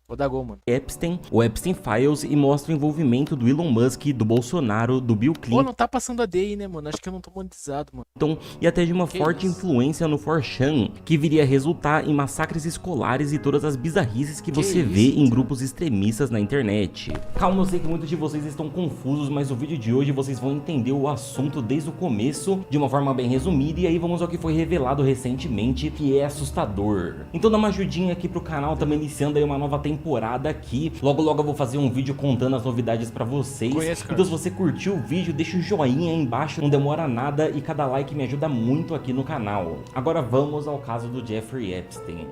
Vou dar gol, mano. Epstein, o Epstein Files, e mostra o envolvimento do Elon Musk, do Bolsonaro, do Bill Pô, não Clinton tá passando a D aí, né, mano? Acho que eu não tô monetizado, mano. e até de uma Que forte isso? influência no 4chan, que viria a resultar em massacres escolares e todas as bizarrices que você vê isso, em tio? grupos extremistas na internet. Calma, eu sei que muitos de vocês estão confusos, mas o vídeo de hoje vocês vão entender o assunto desde o começo, de uma forma bem resumida, e aí vamos ao que foi revelado recentemente, que é assustador. Então dá uma ajudinha aqui pro canal, estamos iniciando aí uma nova temporada aqui. Logo logo eu vou fazer um vídeo contando as novidades pra vocês. Conheço, cara. Então se você curtiu o vídeo, deixa o joinha aí embaixo, não demora nada, e cada like me ajuda muito aqui no canal. Agora vamos ao caso do Jeffrey Epstein.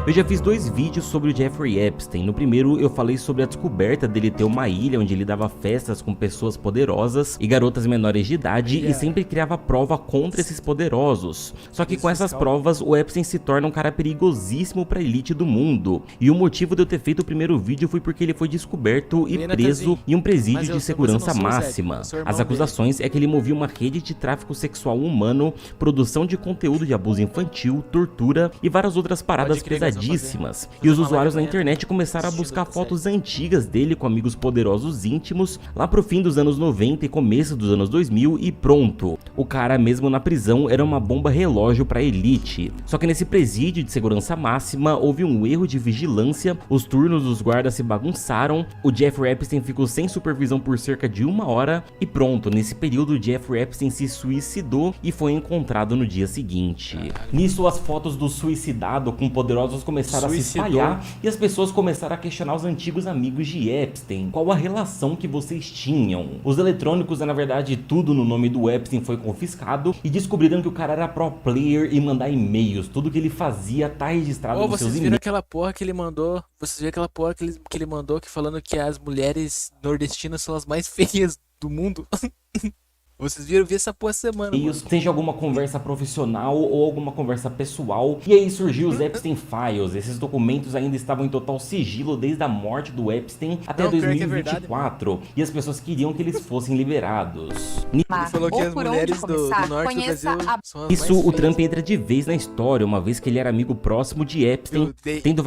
Eu já fiz 2 vídeos sobre o Jeffrey Epstein. No primeiro eu falei sobre a descoberta dele ter uma ilha onde ele dava festas com pessoas poderosas e garotas menores de idade e sempre criava prova contra esses poderosos. Só que com essas provas o Epstein se torna um cara perigosíssimo para a elite do mundo. E o motivo de eu ter feito o primeiro vídeo foi porque ele foi descoberto e preso em um presídio de segurança máxima. As acusações é que ele movia uma rede de tráfico sexual humano, produção de conteúdo de abuso infantil, tortura e várias outras paradas pesadíssimas. E os usuários na internet começaram a buscar fotos antigas dele com amigos poderosos íntimos lá pro fim dos anos 90 e começo dos anos 2000 e pronto. O cara mesmo na prisão era uma bomba relógio pra elite. Só que nesse presídio de segurança máxima houve um erro de vigilância, os turnos dos guardas se bagunçaram, o Jeffrey Epstein ficou sem supervisão por cerca de 1 hora e pronto, nesse período o Jeffrey Epstein se suicidou e foi encontrado no dia seguinte. Nisso as fotos do suicidado com poderosos começaram a se espalhar e as pessoas começaram a questionar os antigos amigos de Epstein. Qual a relação que vocês tinham? Os eletrônicos, na verdade, tudo no nome do Epstein foi confiscado e descobriram que o cara era pro player e mandar e-mails. Tudo que ele fazia tá registrado nos seus Vocês e-mails. viram aquela porra que ele mandou? Vocês viram aquela porra que ele mandou que falando que as mulheres nordestinas são as mais feias do mundo? Vocês viram? Eu vi essa porra semana, mano. Seja alguma conversa profissional ou alguma conversa pessoal. E aí surgiu os Epstein Files. Esses documentos ainda estavam em total sigilo desde a morte do Epstein até 2024. E as pessoas queriam que eles fossem liberados. Ele falou que as mulheres do norte do Brasil são as mais Isso, o feias. Trump entra de vez na história, uma vez que ele era amigo próximo de Epstein,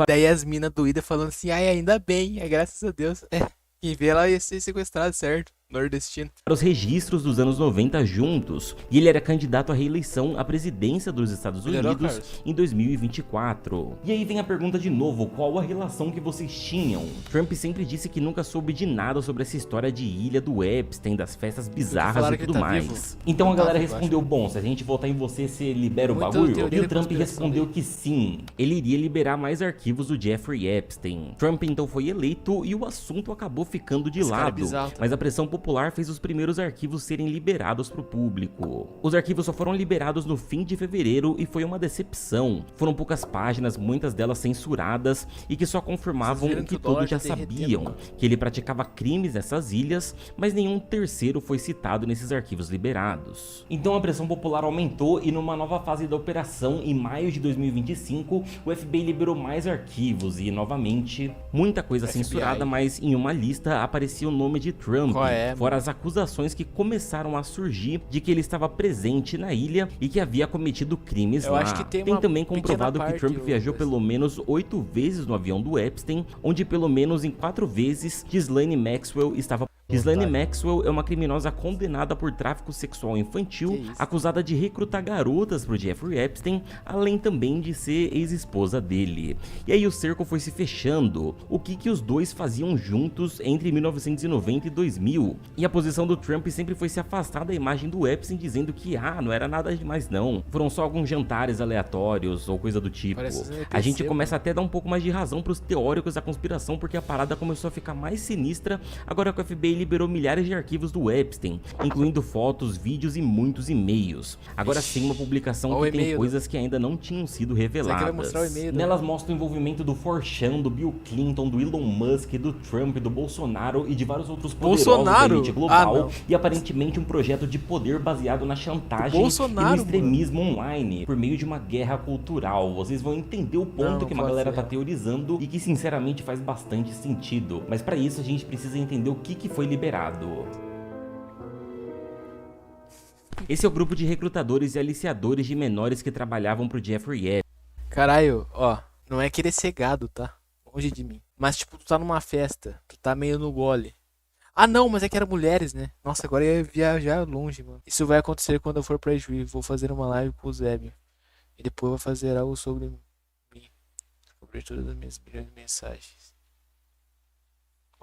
Daí as minas doídas falando assim, ai, ainda bem, graças a Deus. Quem vê ela ia ser sequestrado, certo? Nordestino. Os registros dos anos 90 juntos, e ele era candidato à reeleição à presidência dos Estados Unidos em 2024. E aí vem a pergunta de novo, qual a relação que vocês tinham? Trump sempre disse que nunca soube de nada sobre essa história de ilha do Epstein, das festas bizarras e tudo mais. Então a galera respondeu, bom, se a gente votar em você, você libera o bagulho? E o Trump respondeu que sim, ele iria liberar mais arquivos do Jeffrey Epstein. Trump então foi eleito e o assunto acabou ficando de lado, mas a pressão popular fez os primeiros arquivos serem liberados para o público. Os arquivos só foram liberados no fim de fevereiro e foi uma decepção. Foram poucas páginas, muitas delas censuradas e que só confirmavam o que todos já sabiam, que ele praticava crimes nessas ilhas, mas nenhum terceiro foi citado nesses arquivos liberados. Então a pressão popular aumentou e numa nova fase da operação, em maio de 2025, o FBI liberou mais arquivos e, novamente, muita coisa censurada, mas em uma lista aparecia o nome de Trump, fora as acusações que começaram a surgir de que ele estava presente na ilha e que havia cometido crimes lá. Tem também comprovado que Trump viajou pelo menos 8 vezes no avião do Epstein, onde pelo menos em 4 vezes Ghislaine Maxwell estava. Ghislaine Maxwell é uma criminosa condenada por tráfico sexual infantil, acusada de recrutar garotas para o Jeffrey Epstein, além também de ser ex-esposa dele. E aí o cerco foi se fechando. O que os dois faziam juntos entre 1990 e 2000? E a posição do Trump sempre foi se afastar da imagem do Epstein, dizendo que não era nada demais não, foram só alguns jantares aleatórios ou coisa do tipo. A gente começa até a dar um pouco mais de razão para os teóricos da conspiração, porque a parada começou a ficar mais sinistra agora que o FBI liberou milhares de arquivos do Epstein, incluindo fotos, vídeos e muitos e-mails. Agora sim, uma publicação que tem coisas que ainda não tinham sido reveladas. Nelas mostra o envolvimento do 4chan, do Bill Clinton, do Elon Musk, do Trump, do Bolsonaro e de vários outros poderosos da elite global, e aparentemente um projeto de poder baseado na chantagem e no extremismo online, por meio de uma guerra cultural. Vocês vão entender o ponto que uma galera tá teorizando e que sinceramente faz bastante sentido, mas para isso a gente precisa entender o que foi liberado. Esse é o grupo de recrutadores e aliciadores de menores que trabalhavam pro Jeffrey Epstein. Caralho, ó, não é querer ser gado, tá? Longe de mim. Mas, tipo, tu tá numa festa, tu tá meio no gole. Ah, não, mas é que eram mulheres, né? Nossa, agora eu ia viajar longe, mano. Isso vai acontecer quando eu for pra Juiz. Vou fazer uma live com o Zébio. E depois eu vou fazer algo sobre mim. Cobertura das minhas milhões de mensagens.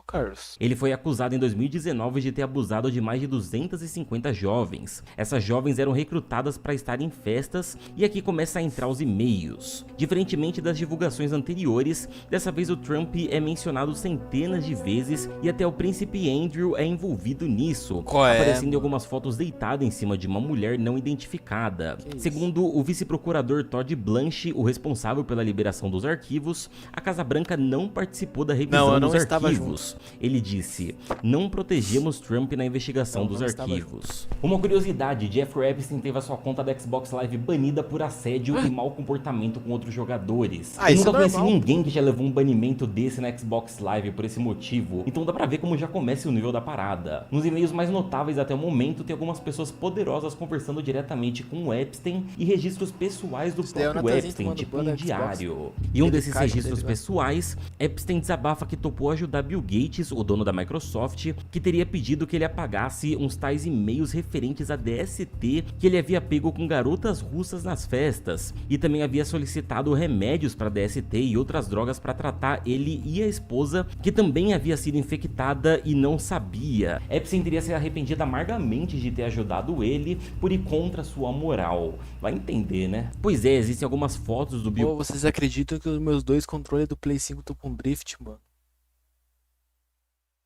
Carlos. Ele foi acusado em 2019 de ter abusado de mais de 250 jovens. Essas jovens eram recrutadas para estar em festas e aqui começa a entrar os e-mails. Diferentemente das divulgações anteriores, dessa vez o Trump é mencionado centenas de vezes e até o príncipe Andrew é envolvido nisso, aparecendo em algumas fotos deitado em cima de uma mulher não identificada. Segundo o vice-procurador Todd Blanche, o responsável pela liberação dos arquivos, a Casa Branca não participou da revisão dos arquivos. Ele disse: não protegemos Trump na investigação dos arquivos. Uma curiosidade, Jeffrey Epstein teve a sua conta da Xbox Live banida por assédio e mau comportamento com outros jogadores. Eu nunca conheci ninguém que já levou um banimento desse na Xbox Live por esse motivo, então dá pra ver como já começa o nível da parada. Nos e-mails mais notáveis até o momento, tem algumas pessoas poderosas conversando diretamente com o Epstein e registros pessoais do próprio Epstein, tipo um diário. E um desses registros pessoais, Epstein desabafa que topou ajudar Bill Gates, o dono da Microsoft, que teria pedido que ele apagasse uns tais e-mails referentes a DST que ele havia pego com garotas russas nas festas, e também havia solicitado remédios para DST e outras drogas para tratar ele e a esposa, que também havia sido infectada e não sabia. Epstein teria se arrependido amargamente de ter ajudado ele por ir contra sua moral. Vai entender, né? Pois é, existem algumas fotos do Bill... Pô, vocês acreditam que os meus dois controles do Play 5 estão com drift, mano?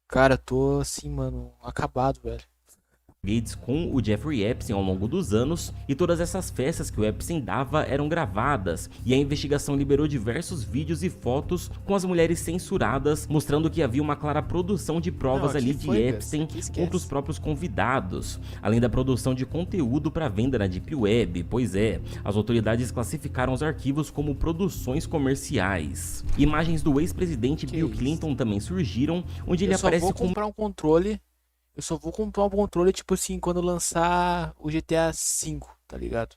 Cara, tô assim, mano, acabado, velho. Gates com o Jeffrey Epstein ao longo dos anos, e todas essas festas que o Epstein dava eram gravadas, e a investigação liberou diversos vídeos e fotos com as mulheres censuradas, mostrando que havia uma clara produção de provas ali de Epstein contra os próprios convidados, além da produção de conteúdo para venda na Deep Web. Pois é, as autoridades classificaram os arquivos como produções comerciais. Imagens do ex-presidente Bill Clinton também surgiram, onde ele aparece com... Eu só vou comprar um controle, tipo assim, quando lançar o GTA V, tá ligado?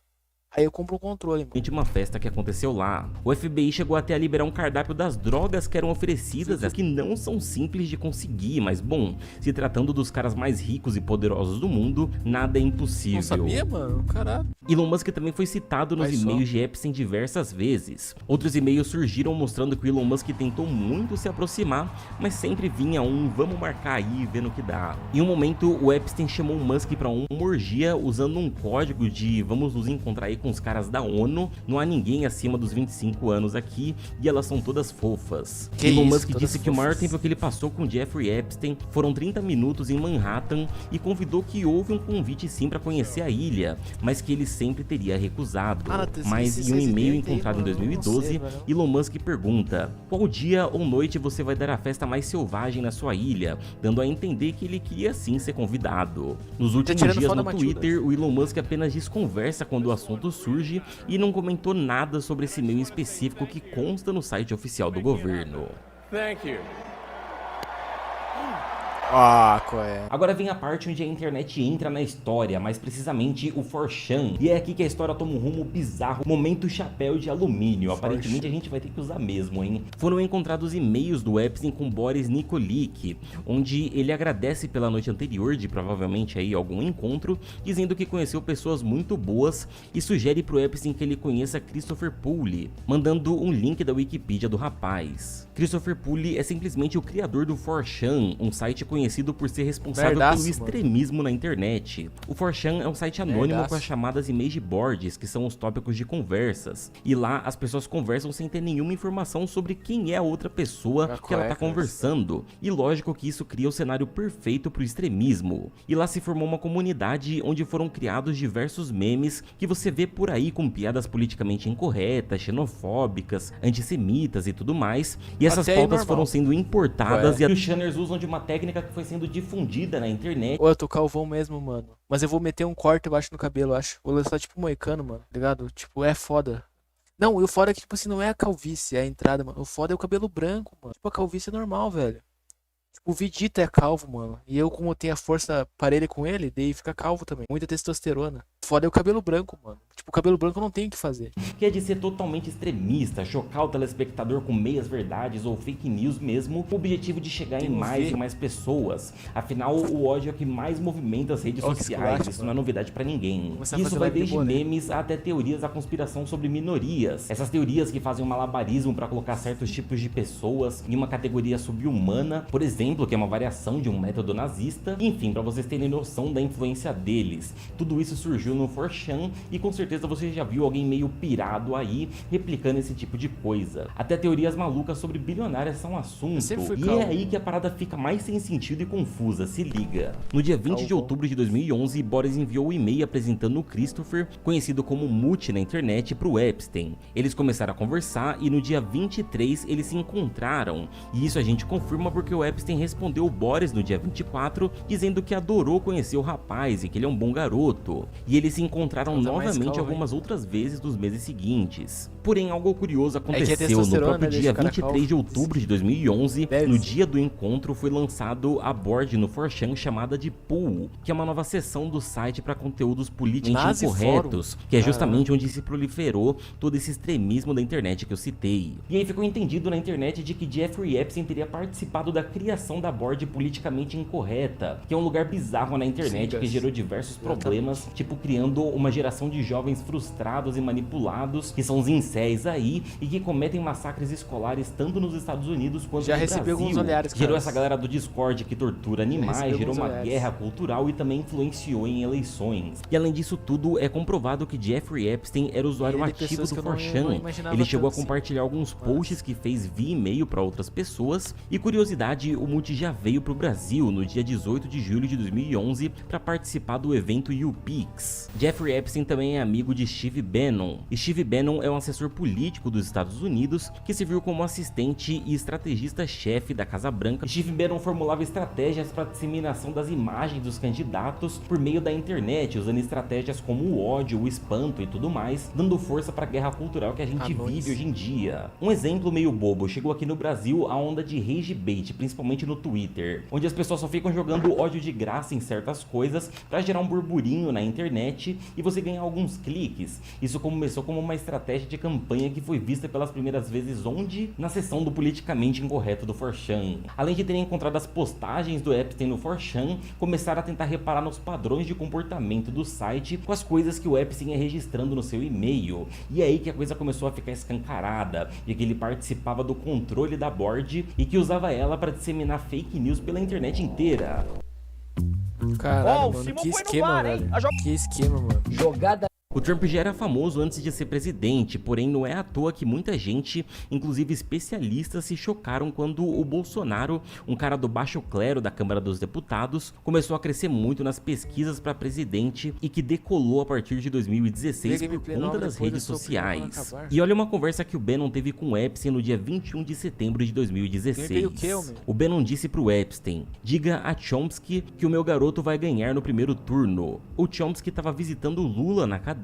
Aí eu compro um controle, mano. De uma festa que aconteceu lá. O FBI chegou até a liberar um cardápio das drogas que eram oferecidas, que não são simples de conseguir, mas bom, se tratando dos caras mais ricos e poderosos do mundo, nada é impossível. Não sabia, mano? Caralho. Elon Musk também foi citado nos e-mails de Epstein diversas vezes. Outros e-mails surgiram mostrando que o Elon Musk tentou muito se aproximar, mas sempre vinha vamos marcar aí, vendo o que dá. Em um momento, o Epstein chamou o Musk para uma orgia usando um código de vamos nos encontrar aí com os caras da ONU, não há ninguém acima dos 25 anos aqui e elas são todas fofas. Elon Musk disse que o maior tempo que ele passou com Jeffrey Epstein foram 30 minutos em Manhattan e convidou que houve um convite sim para conhecer a ilha, mas que ele sempre teria recusado. Mas em um e-mail encontrado em 2012, Elon Musk pergunta: qual dia ou noite você vai dar a festa mais selvagem na sua ilha, dando a entender que ele queria sim ser convidado. Nos últimos dias no Twitter, o Elon Musk apenas desconversa quando o assunto surge e não comentou nada sobre esse e-mail específico que consta no site oficial do governo. Qual é? Agora vem a parte onde a internet entra na história, mais precisamente o 4chan. E é aqui que a história toma um rumo bizarro, momento chapéu de alumínio. Aparentemente a gente vai ter que usar mesmo, hein? Foram encontrados e-mails do Epstein com Boris Nikolic, onde ele agradece pela noite anterior de provavelmente aí algum encontro, dizendo que conheceu pessoas muito boas e sugere pro Epstein que ele conheça Christopher Poole, mandando um link da Wikipedia do rapaz. Christopher Poole é simplesmente o criador do 4chan, um site conhecido por ser responsável pelo extremismo na internet. O 4chan é um site anônimo com as chamadas image boards, que são os tópicos de conversas. E lá as pessoas conversam sem ter nenhuma informação sobre quem é a outra pessoa que ela tá conversando. E lógico que isso cria o cenário perfeito pro extremismo. E lá se formou uma comunidade onde foram criados diversos memes que você vê por aí com piadas politicamente incorretas, xenofóbicas, antissemitas e tudo mais. E essas pautas foram sendo importadas e os channers usam de uma técnica que foi sendo difundida na internet. Eu tô calvão mesmo, mano. Mas eu vou meter um corte baixo no cabelo, eu acho. Vou lançar tipo moicano, mano. Ligado? Tipo, é foda. Não, e o foda é que, tipo assim, não é a calvície, é a entrada, mano. O foda é o cabelo branco, mano. Tipo, a calvície é normal, velho. Tipo, o Vegeta é calvo, mano. E eu, como tenho a força parelha com ele, daí fica calvo também. Muita testosterona. foda é o cabelo branco, mano. Tipo, o cabelo branco não tem o que fazer. Que é de ser totalmente extremista, chocar o telespectador com meias verdades ou fake news mesmo, com o objetivo de chegar em mais e mais pessoas. Afinal, o ódio é o que mais movimenta as redes sociais, isso não é novidade pra ninguém. Isso vai desde memes até teorias da conspiração sobre minorias. Essas teorias que fazem um malabarismo pra colocar certos tipos de pessoas em uma categoria subhumana, por exemplo, que é uma variação de um método nazista. Enfim, pra vocês terem noção da influência deles. Tudo isso surgiu no 4chan e com certeza você já viu alguém meio pirado aí replicando esse tipo de coisa. Até teorias malucas sobre bilionárias são assunto. E é aí que a parada fica mais sem sentido e confusa, se liga. No dia 20 de outubro de 2011, Boris enviou um e-mail apresentando o Christopher, conhecido como Mute na internet, pro Epstein. Eles começaram a conversar e no dia 23 eles se encontraram. E isso a gente confirma porque o Epstein respondeu o Boris no dia 24, dizendo que adorou conhecer o rapaz e que ele é um bom garoto. E eles se encontraram novamente algumas outras vezes nos meses seguintes. Porém, algo curioso aconteceu no próprio dia 23 de outubro de 2011. No dia do encontro foi lançado a board no 4chan chamada de Pool, que é uma nova seção do site para conteúdos politicamente incorretos, que é justamente onde se proliferou todo esse extremismo da internet que eu citei. E aí ficou entendido na internet de que Jeffrey Epstein teria participado da criação da board politicamente incorreta, que é um lugar bizarro na internet que gerou diversos problemas, tipo criando uma geração de jovens frustrados e manipulados, que são os incéis aí, e que cometem massacres escolares tanto nos Estados Unidos quanto no Brasil. Alguns olhares, gerou essa galera do Discord que tortura animais, gerou uma guerra cultural e também influenciou em eleições. E além disso tudo, é comprovado que Jeffrey Epstein era usuário ativo do 4chan. Ele chegou a compartilhar alguns posts que fez via e-mail para outras pessoas. E curiosidade, o Mute já veio pro Brasil no dia 18 de julho de 2011 para participar do evento YouPix. Jeffrey Epstein também é amigo de Steve Bannon. E Steve Bannon é um assessor político dos Estados Unidos que serviu como assistente e estrategista-chefe da Casa Branca. Steve Bannon formulava estratégias para a disseminação das imagens dos candidatos por meio da internet, usando estratégias como o ódio, o espanto e tudo mais, dando força para a guerra cultural que a gente vive hoje em dia. Um exemplo meio bobo, chegou aqui no Brasil a onda de rage bait, principalmente no Twitter, onde as pessoas só ficam jogando ódio de graça em certas coisas para gerar um burburinho na internet e você ganhar alguns cliques. Isso começou como uma estratégia de campanha que foi vista pelas primeiras vezes onde? Na seção do politicamente incorreto do 4chan. Além de terem encontrado as postagens do Epstein no 4chan, começaram a tentar reparar nos padrões de comportamento do site com as coisas que o Epstein ia registrando no seu e-mail. E é aí que a coisa começou a ficar escancarada, e que ele participava do controle da board e que usava ela para disseminar fake news pela internet inteira. Caralho, mano, que esquema, velho. Que esquema, mano. Jogada. O Trump já era famoso antes de ser presidente, porém não é à toa que muita gente, inclusive especialistas, se chocaram quando o Bolsonaro, um cara do baixo clero da Câmara dos Deputados, começou a crescer muito nas pesquisas para presidente e que decolou a partir de 2016 por conta das redes sociais. E olha uma conversa que o Bannon teve com o Epstein no dia 21 de setembro de 2016. O Bannon disse pro Epstein: diga a Chomsky que o meu garoto vai ganhar no primeiro turno. O Chomsky estava visitando Lula na cadeia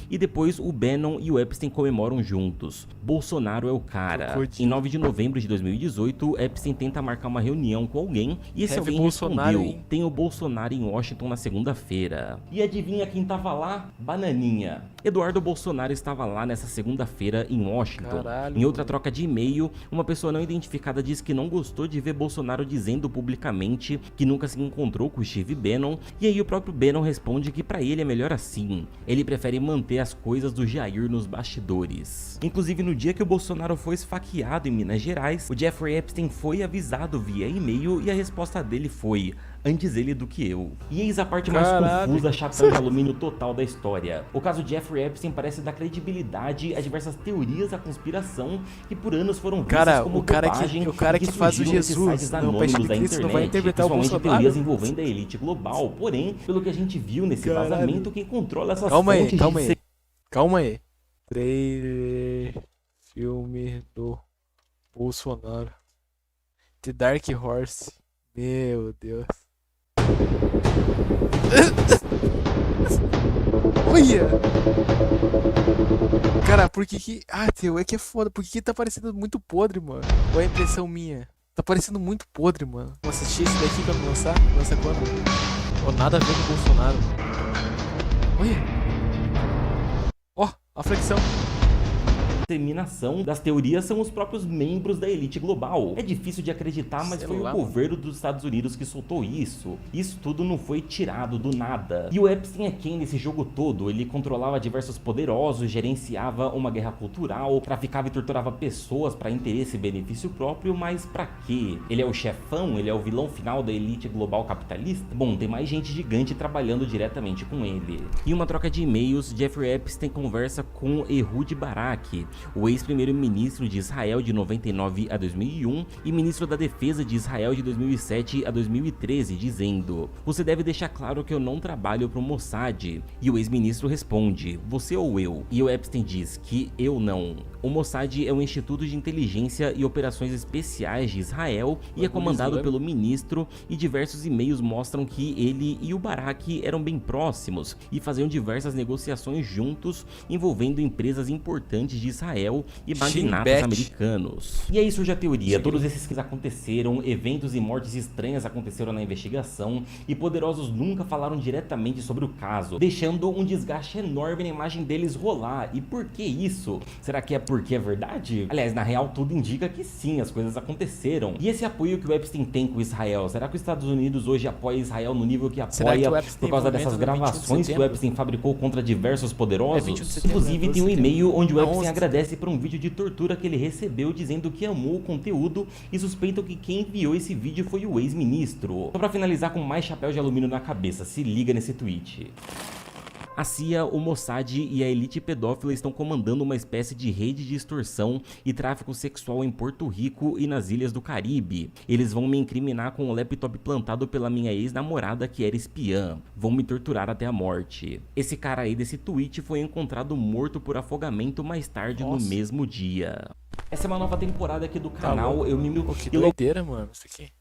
e depois o Bannon e o Epstein comemoram juntos. Bolsonaro é o cara. Em 9 de novembro de 2018, Epstein tenta marcar uma reunião com alguém e esse alguém respondeu: tem o Bolsonaro em Washington na segunda-feira. E adivinha quem tava lá? Bananinha. Eduardo Bolsonaro estava lá nessa segunda-feira em Washington. Em outra troca de e-mail, uma pessoa não identificada diz que não gostou de ver Bolsonaro dizendo publicamente que nunca se encontrou com o Steve Bannon, e aí o próprio Bannon responde que pra ele é melhor assim. Ele prefere manter as coisas do Jair nos bastidores. Inclusive, no dia que o Bolsonaro foi esfaqueado em Minas Gerais, o Jeffrey Epstein foi avisado via e-mail e a resposta dele foi: antes ele do que eu. E eis a parte mais confusa, chapéu de alumínio total da história. O caso Jeffrey Epstein parece dar credibilidade a diversas teorias da conspiração que por anos foram vistas como bobagem, o cara que faz o Jesus anônimos da internet, não vai interpretar principalmente teorias envolvendo a elite global. Porém, pelo que a gente viu nesse vazamento, quem controla essas fontes Calma aí. Trailer, filme do Bolsonaro, The Dark Horse. Meu Deus. Olha! Cara, por que que... Ah, teu, é que é foda. Por que que tá parecendo muito podre, mano? Ou é impressão minha? Tá parecendo muito podre, mano. Vamos assistir esse daqui quando lançar? Lança quando? Ou nada a ver com o Bolsonaro. Olha! A flexão. Disseminação das teorias são os próprios membros da elite global. É difícil de acreditar, mas foi o governo dos Estados Unidos que soltou isso. Isso tudo não foi tirado do nada. E o Epstein é quem nesse jogo todo? Ele controlava diversos poderosos, gerenciava uma guerra cultural, traficava e torturava pessoas para interesse e benefício próprio, mas pra quê? Ele é o chefão? Ele é o vilão final da elite global capitalista? Bom, tem mais gente gigante trabalhando diretamente com ele. Em uma troca de e-mails, Jeffrey Epstein conversa com Ehud Barak, o ex-primeiro-ministro de Israel de 99 a 2001 e ministro da Defesa de Israel de 2007 a 2013, dizendo: "Você deve deixar claro que eu não trabalho para o Mossad." E o ex-ministro responde: "Você ou eu?" E o Epstein diz que eu não. O Mossad é um instituto de inteligência e operações especiais de Israel e é comandado pelo ministro, e diversos e-mails mostram que ele e o Barak eram bem próximos e faziam diversas negociações juntos envolvendo empresas importantes de Israel e magnatas americanos. E aí surge a teoria: todos esses crimes aconteceram, eventos e mortes estranhas aconteceram na investigação e poderosos nunca falaram diretamente sobre o caso, deixando um desgaste enorme na imagem deles rolar. E por que isso? Será que é porque é verdade? Aliás, na real tudo indica que sim, as coisas aconteceram. E esse apoio que o Epstein tem com Israel, será que os Estados Unidos hoje apoia Israel no nível que apoia por causa dessas gravações que o Epstein fabricou contra diversos poderosos? Inclusive tem um e-mail onde o Epstein agradece por um vídeo de tortura que ele recebeu, dizendo que amou o conteúdo, e suspeitam que quem enviou esse vídeo foi o ex-ministro. Só pra finalizar com mais chapéu de alumínio na cabeça, se liga nesse tweet. A CIA, o Mossad e a elite pedófila estão comandando uma espécie de rede de extorsão e tráfico sexual em Porto Rico e nas ilhas do Caribe. Eles vão me incriminar com o laptop plantado pela minha ex-namorada que era espiã. Vão me torturar até a morte. Esse cara aí desse tweet foi encontrado morto por afogamento mais tarde no mesmo dia. Essa é uma nova temporada aqui do canal. Que doideira, mano, isso aqui.